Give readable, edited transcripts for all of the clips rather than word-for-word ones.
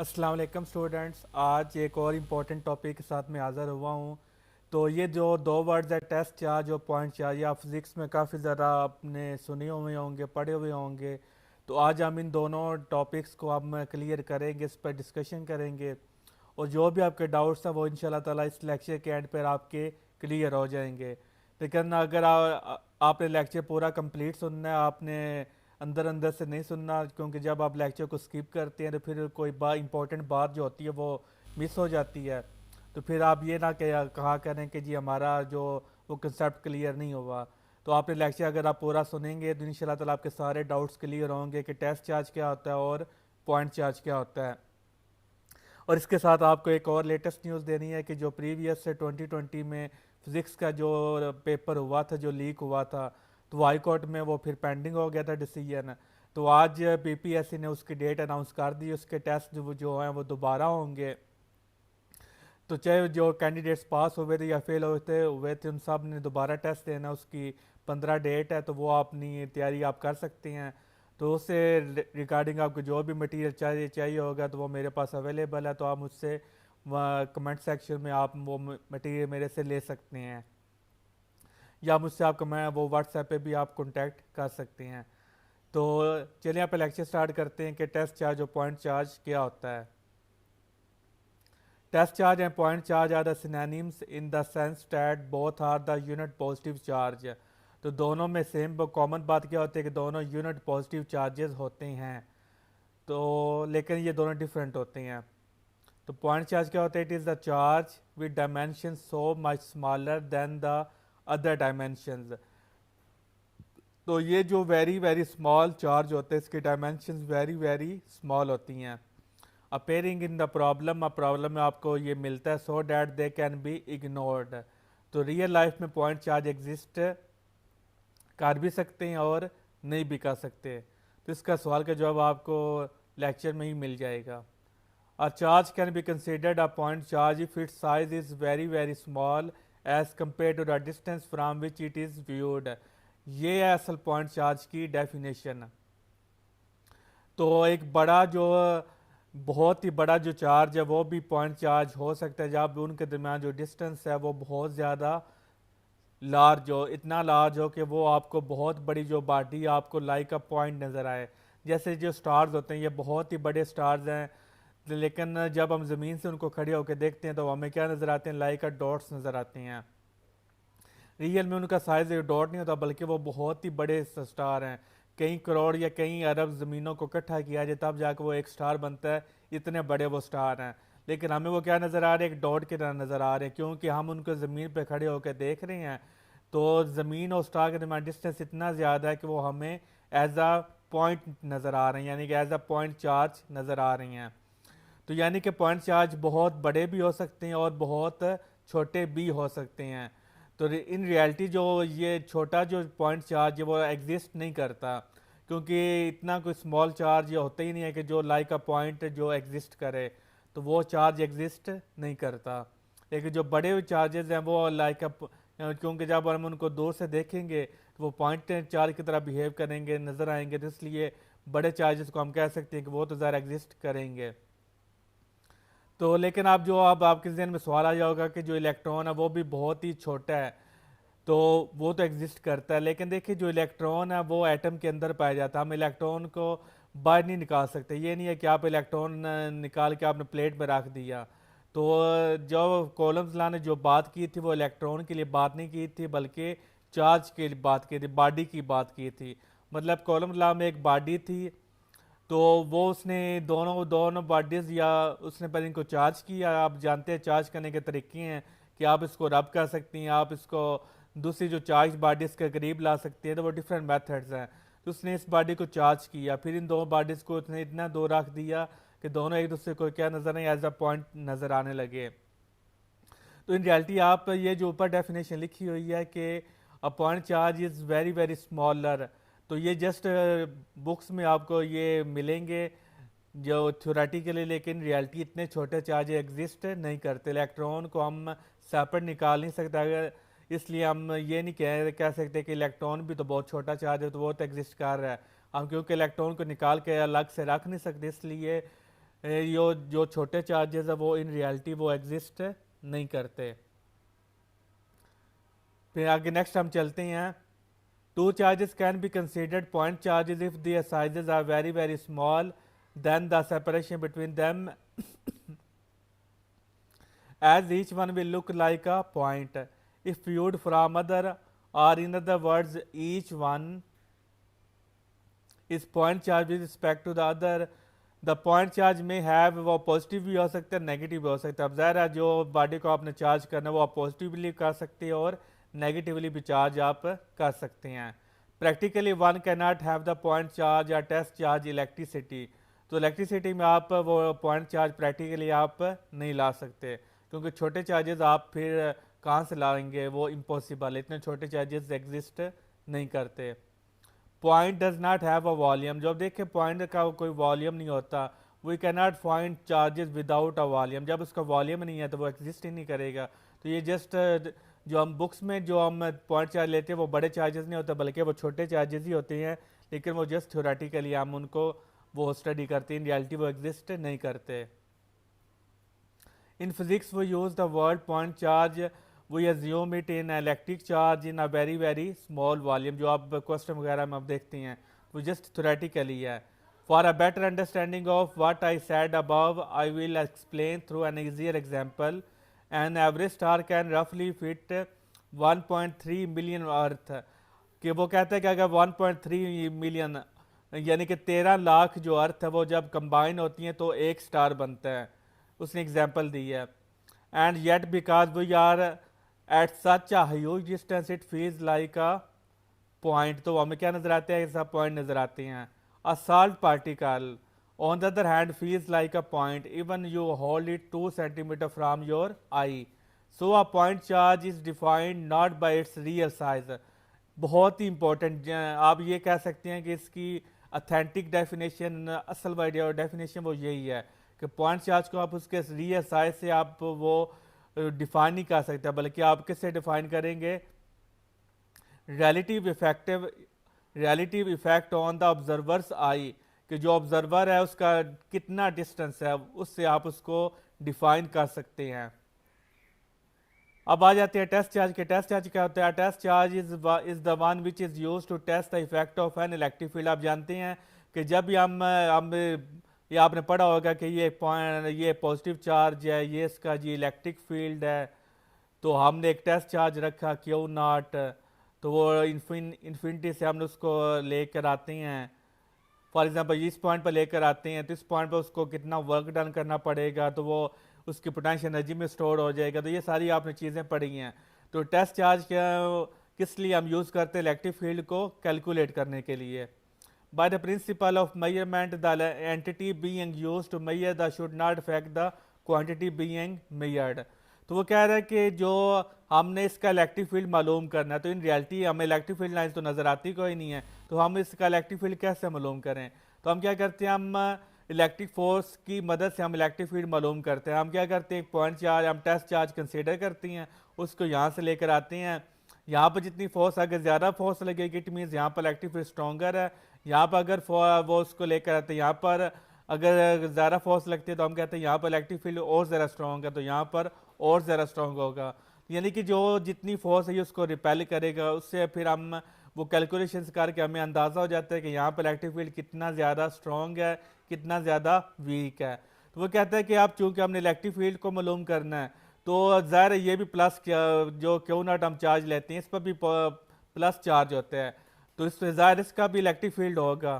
अस्सलाम वालेकुम स्टूडेंट्स। आज एक और इम्पोर्टेंट टॉपिक के साथ मैं हाज़िर हुआ हूँ। तो ये जो दो वर्ड्स है, टेस्ट चार्ज और पॉइंट चार्ज, या फिज़िक्स में काफ़ी ज़्यादा आपने सुने हुए होंगे, पढ़े हुए होंगे। तो आज हम इन दोनों टॉपिक्स को हम क्लियर करेंगे, इस पर डिस्कशन करेंगे। और जो भी आपके डाउट्स हैं वो इंशाल्लाह ताला इस लेक्चर के एंड पर आपके क्लियर हो जाएंगे। लेकिन अगर आपने लेक्चर पूरा कंप्लीट सुनना है, आपने अंदर अंदर से नहीं सुनना, क्योंकि जब आप लेक्चर को स्किप करते हैं तो फिर कोई इंपॉर्टेंट बात जो होती है वो मिस हो जाती है। तो फिर आप ये ना कहा करें कि जी हमारा जो वो कंसेप्ट क्लियर नहीं हुआ। तो आपने लेक्चर अगर आप पूरा सुनेंगे तो इंशाल्लाह ताला आपके सारे डाउट्स क्लियर होंगे कि टेस्ट चार्ज क्या होता है और पॉइंट चार्ज क्या होता है। और इसके साथ आपको एक और लेटेस्ट न्यूज़ देनी है कि जो प्रीवियस से 2020 में फिज़िक्स का जो पेपर हुआ था, जो लीक हुआ था, तो वो हाई कोर्ट में वो फिर पेंडिंग हो गया था डिसीजन। तो आज पीपीएससी ने उसकी डेट अनाउंस कर दी, उसके टेस्ट जो हैं वो दोबारा होंगे। तो चाहे जो कैंडिडेट्स पास हुए थे या फेल हुए थे उन सब ने दोबारा टेस्ट देना। उसकी 15 डेट है, तो वो अपनी तैयारी आप कर सकते हैं। तो उससे रिगार्डिंग आपको जो भी मटेरियल चाहिए होगा तो वो मेरे पास अवेलेबल है। तो आप मुझसे कमेंट सेक्शन में आप वो मटेरियल मेरे से ले सकते हैं, या मुझसे आपको मैं वो व्हाट्सएप पे भी आप कांटेक्ट कर सकते हैं। तो चलिए आप लेक्चर स्टार्ट करते हैं कि टेस्ट चार्ज और पॉइंट चार्ज क्या होता है। Test charge and point charge are the synonyms in the sense that both are the unit positive charge। तो दोनों में सेम कॉमन बात क्या होती है कि दोनों यूनिट पॉजिटिव चार्जेस होते हैं। तो लेकिन ये दोनों डिफरेंट होते हैं। तो पॉइंट चार्ज क्या होता है? It is the charge with dimension so much smaller than the other dimensions. तो ये जो वेरी वेरी स्मॉल चार्ज होते हैं, इसकी डायमेंशंस वेरी वेरी स्मॉल होती हैं। Appearing in the problem, problem में आपको ये मिलता है so that they can be ignored. तो रियल लाइफ में पॉइंट चार्ज एग्जिस्ट कर भी सकते हैं और नहीं भी कर सकते। तो इसका सवाल का जवाब आपको लेक्चर में ही मिल जाएगा। A charge can be considered a point charge if its size is very very small as compare to the distance from which it is viewed. ये है असल पॉइंट चार्ज की डेफिनेशन। तो एक बड़ा जो बहुत ही बड़ा जो चार्ज है वो भी पॉइंट चार्ज हो सकता है जब उनके दरमियान जो डिस्टेंस है वो बहुत ज़्यादा लार्ज हो, इतना लार्ज हो कि वो आपको बहुत बड़ी जो बॉडी आपको लाइक अ पॉइंट नज़र आए। जैसे जो स्टार्स होते हैं ये बहुत ही बड़े स्टार्स हैं, लेकिन जब हम ज़मीन से उनको खड़े होकर देखते हैं तो हमें क्या नज़र आते हैं? लाइक अ डॉट्स नज़र आते हैं। रियल में उनका साइज डॉट नहीं होता, बल्कि वो बहुत ही बड़े स्टार हैं। कई करोड़ या कई अरब ज़मीनों को इकट्ठा किया जाए तब जाकर वो एक स्टार बनता है। इतने बड़े वो स्टार हैं, लेकिन हमें वो क्या नज़र आ रहे हैं? एक डॉट की तरह नज़र आ रहे हैं, क्योंकि हम उनको ज़मीन पर खड़े होकर देख रहे हैं। तो ज़मीन और स्टार के दरमियान डिस्टेंस इतना ज़्यादा है कि वो हमें एज अ पॉइंट नज़र आ रहे हैं, यानी कि एज अ पॉइंट चार्ज नज़र आ रही हैं। तो यानी कि पॉइंट चार्ज बहुत बड़े भी हो सकते हैं और बहुत छोटे भी हो सकते हैं। तो इन रियलिटी जो ये छोटा जो पॉइंट चार्ज है वो एग्जिस्ट नहीं करता, क्योंकि इतना कोई स्मॉल चार्ज ये होता ही नहीं है कि जो लाइक अ पॉइंट जो एग्जिस्ट करे। तो वो चार्ज एग्जिस्ट नहीं करता। लेकिन जो बड़े चार्जेस हैं वो लाइक अ, क्योंकि जब हम उनको दूर से देखेंगे तो वो पॉइंट चार्ज की तरह बिहेव करेंगे, नज़र आएंगे। तो इसलिए बड़े चार्जेस को हम कह सकते हैं कि वो तो ज़रा एग्जिस्ट करेंगे। तो लेकिन आप जो अब आपके जहन में सवाल आ जाएगा कि जो इलेक्ट्रॉन है वो भी बहुत ही छोटा है, तो वो तो एग्जिस्ट करता है। लेकिन देखिए जो इलेक्ट्रॉन है वो एटम के अंदर पाया जाता है, हम इलेक्ट्रॉन को बाहर नहीं निकाल सकते। ये नहीं है कि आप इलेक्ट्रॉन निकाल के आपने प्लेट में रख दिया। तो जो कॉलम्स ला ने जो बात की थी वो इलेक्ट्रॉन के लिए बात नहीं की थी, बल्कि चार्ज के लिए बात की थी, बॉडी की बात की थी। मतलब कॉलम ला में एक बॉडी थी, तो वो उसने दोनों दोनों बॉडीज या उसने पर इनको चार्ज किया। आप जानते हैं चार्ज करने के तरीके हैं कि आप इसको रब कर सकती हैं, आप इसको दूसरी जो चार्ज बॉडीज के करीब ला सकती हैं। तो वो डिफरेंट मेथड्स हैं। तो उसने इस बॉडी को चार्ज किया, फिर इन दोनों बॉडीज को उसने इतना दूर रख दिया कि दोनों एक दूसरे को क्या नजर नहीं, एज अ पॉइंट नजर आने लगे। तो इन रियलिटी आप ये जो ऊपर डेफिनेशन लिखी हुई है कि अ point charge is very very smaller, तो ये जस्ट बुक्स में आपको ये मिलेंगे जो थ्योरेटिकली, लेकिन रियलिटी इतने छोटे चार्ज एग्जिस्ट नहीं करते। इलेक्ट्रॉन को हम सेपरेट निकाल नहीं सकते। अगर इसलिए हम ये नहीं कह सकते कि इलेक्ट्रॉन भी तो बहुत छोटा चार्ज है तो वो तो एग्जिस्ट कर रहा है। हम क्योंकि इलेक्ट्रॉन को निकाल के अलग से रख नहीं सकते, इसलिए जो छोटे चार्जेस है वो इन रियलिटी वो एग्जिस्ट नहीं करते। फिर आगे नेक्स्ट हम चलते हैं। Two charges can be considered point charges if their sizes are very very small, then the separation between them as each one will look like a point if viewed from other, or in other words each one is point charge with respect to the other. The point charge में है वो positive भी हो सकता है, negative भी हो सकता है। अब ज़ाहिर है जो बॉडी को आपने चार्ज करना है वो आप पॉजिटिवली कर सकते हैं और नेगेटिवली भी चार्ज आप कर सकते हैं। Practically one can not have the point charge या टेस्ट चार्ज इलेक्ट्रिसिटी। तो इलेक्ट्रिसिटी में आप वो पॉइंट चार्ज प्रैक्टिकली आप नहीं ला सकते, क्योंकि छोटे चार्जेस आप फिर कहाँ से लाएंगे, वो इम्पॉसिबल, इतने छोटे चार्जेस एग्जिस्ट नहीं करते। Point does not have a volume. जब देखें पॉइंट का कोई वॉल्यूम नहीं होता, we cannot find charges without a volume. जब उसका वॉल्यूम नहीं है तो वो एग्जिस्ट ही नहीं करेगा। तो ये जस्ट जो हम बुक्स में जो हम पॉइंट चार्ज लेते हैं वो बड़े चार्जेस नहीं होते, बल्कि वो छोटे चार्जेस ही होते हैं, लेकिन वो जस्ट थ्योरेटिकली हम उनको वो स्टडी करते हैं, इन रियलिटी वो एग्जिस्ट नहीं करते। इन फिजिक्स वो use the word point charge, we assume it in electric charge in a very very small volume. जो आप क्वेश्चन वगैरह में आप देखते हैं वो जस्ट थ्योरेटिकली है। For a better understanding of what I said above, I will explain through an easier example. An average star can रफली फिट 1.3 मिलियन अर्थ। कि वो कहता है कि अगर 1.3 मिलियन यानी कि 13 लाख जो अर्थ है वो जब कंबाइन होती हैं तो एक स्टार बनता है। उसने एग्जांपल दी है। And yet because we are at such a huge distance it feels like a point. तो हमें क्या नजर आते हैं, ऐसा पॉइंट नजर आते हैं। A salt particle on the other hand feels like a point even you hold it 2 centimetre from your I. So a point charge is defined not bye it's real size. बहुत ही important, आप ये कह सकते हैं कि इसकी authentic definition, असल definition वो यही है कि पॉइंट चार्ज को आप उसके रियल साइज से आप वो डिफाइन नहीं कर सकते, बल्कि आप किससे डिफाइन करेंगे, relative effect on the observers eye, कि जो ऑब्जर्वर है उसका कितना डिस्टेंस है उससे आप उसको डिफाइन कर सकते हैं। अब आ जाते हैं टेस्ट चार्ज के। टेस्ट चार्ज क्या होता है? Test charge is the one which is use to test the effect of an electric field. आप जानते हैं कि जब भी हम ये आपने पढ़ा होगा कि ये पॉजिटिव चार्ज है, ये इसका जी इलेक्ट्रिक फील्ड है, तो हमने एक टेस्ट चार्ज रखा क्यू नॉट, तो वो इन्फिनिटी से हमने उसको लेकर आते हैं। फॉर एग्जांपल इस पॉइंट पर लेकर आते हैं तो इस पॉइंट पर उसको कितना वर्क डन करना पड़ेगा, तो वो उसकी पोटेंशियल एनर्जी में स्टोर हो जाएगा। तो ये सारी आपने चीज़ें पढ़ी हैं। तो टेस्ट चार्ज किस लिए हम यूज़ करते हैं? इलेक्ट्रिक फील्ड को कैलकुलेट करने के लिए। By the principle of measurement the entity being used to measure the should not affect the quantity being measured. तो वो कह रहा है कि जो हमने इसका इलेक्ट्रिक फील्ड मालूम करना है, तो इन रियलिटी हमें इलेक्ट्रिक फील्ड लाइन तो नज़र आती कोई नहीं है, तो हम इसका इलेक्ट्रिक फील्ड कैसे मालूम करें? तो हम क्या करते हैं, हम इलेक्ट्रिक फोर्स की मदद से हम इलेक्ट्रिक फील्ड मालूम करते हैं। हम क्या करते हैं, एक पॉइंट चार्ज, हम टेस्ट चार्ज कंसीडर करते हैं, उसको यहाँ से लेकर आते हैं। यहाँ पर जितनी फोर्स, अगर ज़्यादा फोर्स लगेगी इट मीन्स यहाँ पर इलेक्ट्रिक फील्ड स्ट्रॉन्गर है। यहाँ पर अगर वो उसको लेकर आते हैं, यहाँ पर अगर ज़्यादा फोर्स लगती है तो हम कहते हैं यहाँ पर इलेक्ट्रिक फील्ड और ज़्यादा स्ट्रॉन्ग है, तो यहाँ पर और ज़्यादा स्ट्रॉन्ग होगा। यानी कि जो जितनी फोर्स है उसको रिपेल करेगा, उससे फिर हम वो कैलकुलेशंस करके हमें अंदाज़ा हो जाता है कि यहाँ पर इलेक्ट्रिक फील्ड कितना ज़्यादा स्ट्रॉन्ग है, कितना ज़्यादा वीक है। तो वो कहता है कि आप चूँकि हमने इलेक्ट्रिक फील्ड को मालूम करना है, तो ज़ाहिर ये भी प्लस जो क्यू नॉट हम चार्ज लेते हैं इस पर भी प्लस चार्ज होते हैं, तो इस ज़ाहिर इसका भी इलेक्ट्रिक फील्ड होगा।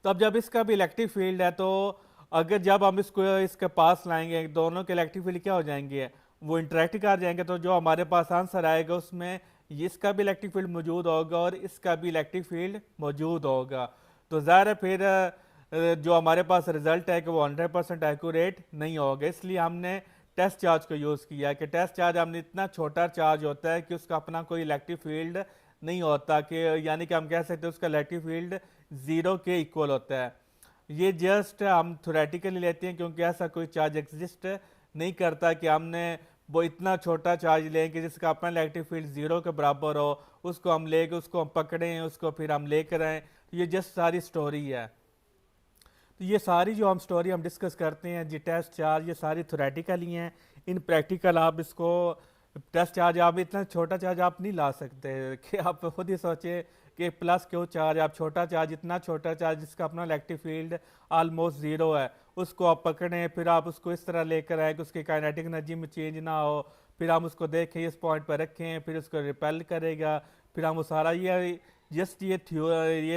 तो अब जब इसका भी इलेक्ट्रिक फील्ड है, तो अगर जब हम इसको इसके पास लाएंगे, दोनों के इलेक्ट्रिक फील्ड क्या हो जाएंगे, वो इंटरेक्ट कर जाएंगे। तो जो हमारे पास आंसर आएगा उसमें इसका भी इलेक्ट्रिक फील्ड मौजूद होगा और इसका भी इलेक्ट्रिक फील्ड मौजूद होगा। तो ज़ाहिर है फिर जो हमारे पास रिजल्ट है कि वो 100% एक्यूरेट नहीं होगा। इसलिए हमने टेस्ट चार्ज को यूज़ किया है कि टेस्ट चार्ज हमने इतना छोटा चार्ज होता है कि उसका अपना कोई इलेक्ट्रिक फील्ड नहीं होता, कि यानी कि हम कह सकते हैं उसका इलेक्ट्रिक फील्ड ज़ीरो के इक्वल होता है। ये जस्ट हम थ्योरेटिकली लेते हैं, क्योंकि ऐसा कोई चार्ज एग्जिस्ट नहीं करता कि हमने वो इतना छोटा चार्ज लें कि जिसका अपना इलेक्ट्रिक फील्ड ज़ीरो के बराबर हो, उसको हम लेके उसको हम पकड़ें, उसको फिर हम लेकर आएँ। ये जस्ट सारी स्टोरी है। तो ये सारी जो हम स्टोरी हम डिस्कस करते हैं जी, टेस्ट चार्ज, ये सारी थोरेटिकल ही हैं। इन प्रैक्टिकल आप इसको टेस्ट चार्ज, आप इतना छोटा चार्ज आप नहीं ला सकते कि आप खुद ही सोचें कि प्लस क्यों चार्ज, आप छोटा चार्ज, इतना छोटा चार्ज जिसका अपना इलेक्ट्रिक फील्ड ऑलमोस्ट ज़ीरो है, उसको आप पकड़ें, फिर आप उसको इस तरह लेकर आए कि उसकी काइनेटिक एनर्जी में चेंज ना हो, फिर हम उसको देखें, इस पॉइंट पर रखें, फिर उसको रिपेल करेगा, फिर हम वो सारा ये जस्ट ये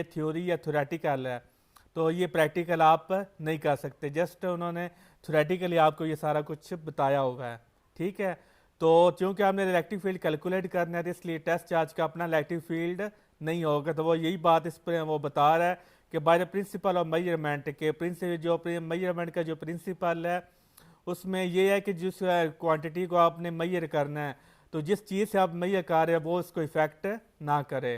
थ्योरी या थोरेटिकल है। तो ये प्रैक्टिकल आप नहीं कर सकते, जस्ट उन्होंने थोरेटिकली आपको ये सारा कुछ बताया हुआ है। ठीक है, तो चूंकि आपने इलेक्ट्रिक फील्ड कैलकुलेट करना है, तो इसलिए टेस्ट चार्ज का अपना इलेक्ट्रिक फील्ड नहीं होगा। तो वो यही बात इस पर वो बता रहा है कि bye the principle of measurement के प्रिंसिपल, जो मेजरमेंट का जो प्रिंसिपल है उसमें ये है कि जिस क्वांटिटी को आपने मेजर करना है, तो जिस चीज़ से आप मेजर कर रहे हैं वो उसको इफेक्ट ना करे।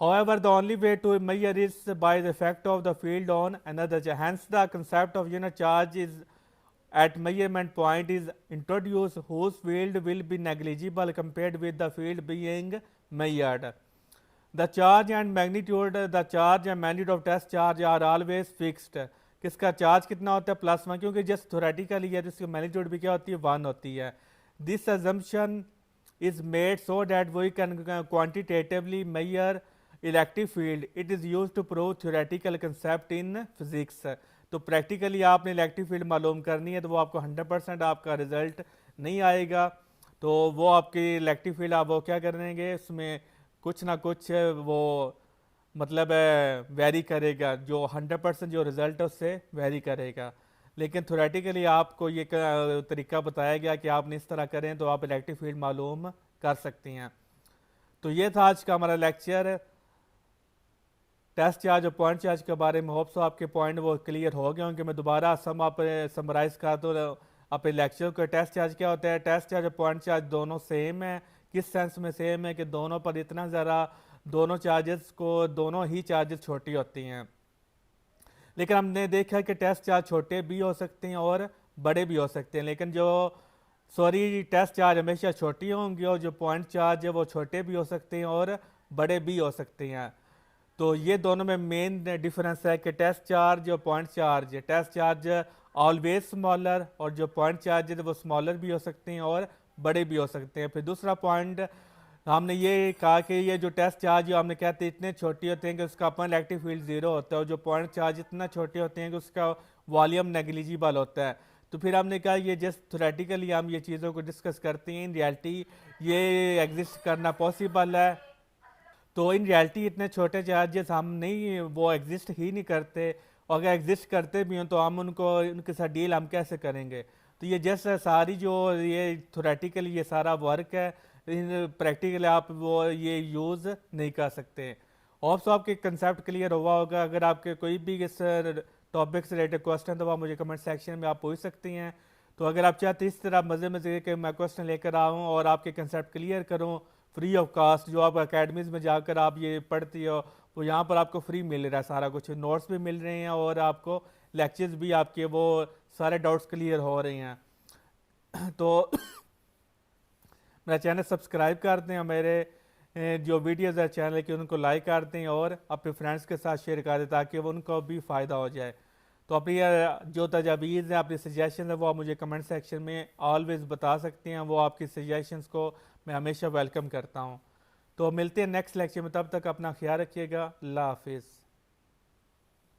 However, the only way to measure is by the effect of the field on another charge. Hence, the concept of unit charge is at measurement point is introduced, whose field will be negligible compared with the field being measured. The charge and magnitude of test charge are always fixed. किसका charge कितना होता है, plus one, क्योंकि just theoretically है तो इसकी magnitude भी क्या होती है, वन होती है। This assumption is made so that we can quantitatively measure electric field. It is used to prove theoretical concept in physics. तो प्रैक्टिकली आपने इलेक्ट्रिक फील्ड मालूम करनी है, तो वो आपको 100% आपका रिजल्ट नहीं आएगा। तो वो आपकी इलेक्ट्रिक फील्ड आप वो क्या करेंगे, उसमें कुछ ना कुछ वो मतलब वेरी करेगा, जो 100% जो रिजल्ट है उससे वेरी करेगा। लेकिन थोरेटिकली आपको ये तरीका बताया गया कि आपने इस तरह करें तो आप इलेक्ट्रिक फील्ड मालूम कर सकती हैं। तो ये था आज का हमारा लेक्चर टेस्ट चार्ज और पॉइंट चार्ज के बारे में। होप सो आपके पॉइंट वो क्लियर हो गए होंगे। मैं दोबारा समराइज कर दूँ अपने लेक्चर को। टेस्ट चार्ज क्या होता है, टेस्ट चार्ज और पॉइंट चार्ज दोनों सेम है। किस सेंस में सेम है कि दोनों पर इतना ज़रा दोनों चार्जेस को दोनों ही चार्जेस छोटी होती हैं, लेकिन हमने देखा कि टेस्ट चार्ज छोटे भी हो सकते हैं और बड़े भी हो सकते हैं। लेकिन टेस्ट चार्ज हमेशा छोटी होंगी और जो पॉइंट चार्ज है वो छोटे भी हो सकते हैं और बड़े भी हो सकते हैं। तो ये दोनों में मेन डिफरेंस है कि टेस्ट चार्ज और point charge, test charge always smaller और जो पॉइंट चार्ज है वो स्मॉलर भी हो सकते हैं और बड़े भी हो सकते हैं। फिर दूसरा पॉइंट हमने ये कहा कि ये जो टेस्ट चार्ज जो हमने कहते हैं इतने छोटे होते हैं कि उसका अपन इलेक्ट्रिक फील्ड जीरो होता है, और जो पॉइंट चार्ज इतना छोटे होते हैं कि उसका वॉल्यूम नेग्लिजिबल होता है। तो फिर हमने कहा ये जस्ट थोरेटिकली हम ये चीज़ों को डिस्कस करते हैं, इन रियलिटी ये एग्जिस्ट करना पॉसिबल है। तो इन रियलिटी इतने छोटे चार्जेस हम नहीं, वो एग्जिस्ट ही नहीं करते, और अगर एग्जिस्ट करते भी हों तो हम उनके साथ डील हम कैसे करेंगे। तो ये जस्ट सारी जो ये थोरेटिकली ये सारा वर्क है, इन प्रैक्टिकली आप वो ये यूज़ नहीं कर सकते। होप्स आपके कंसेप्ट क्लियर हुआ होगा। अगर आपके कोई भी इस टॉपिक से रिलेटेड क्वेश्चन तो आप मुझे कमेंट सेक्शन में आप पूछ सकती हैं। तो अगर आप चाहते हैं इस तरह मज़े मज़े के मैं क्वेश्चन लेकर आऊँ और आपके कंसेप्ट क्लियर करूँ फ्री ऑफ कास्ट, जो आप अकेडमीज़ में जाकर आप ये पढ़ती हो वो यहाँ पर आपको फ्री मिल रहा है, सारा कुछ नोट्स भी मिल रहे हैं और आपको लेक्चर्स भी आपके वो सारे डाउट्स क्लियर हो रहे हैं। तो मेरा चैनल सब्सक्राइब करते हैं, मेरे जो वीडियोज़ है चैनल के उनको लाइक करते हैं और अपने फ्रेंड्स के साथ शेयर कर दें ताकि उनको भी फ़ायदा हो जाए। तो अपनी जो तजावीज़ हैं, अपनी सजेशन है, वो आप मुझे कमेंट सेक्शन में ऑलवेज़ बता सकते हैं। वो आपकी सजेशंस को मैं हमेशा वेलकम करता हूँ। तो मिलते हैं नेक्स्ट लेक्चर में, तब तक अपना ख्याल रखिएगा। अल्लाह हाफिज़।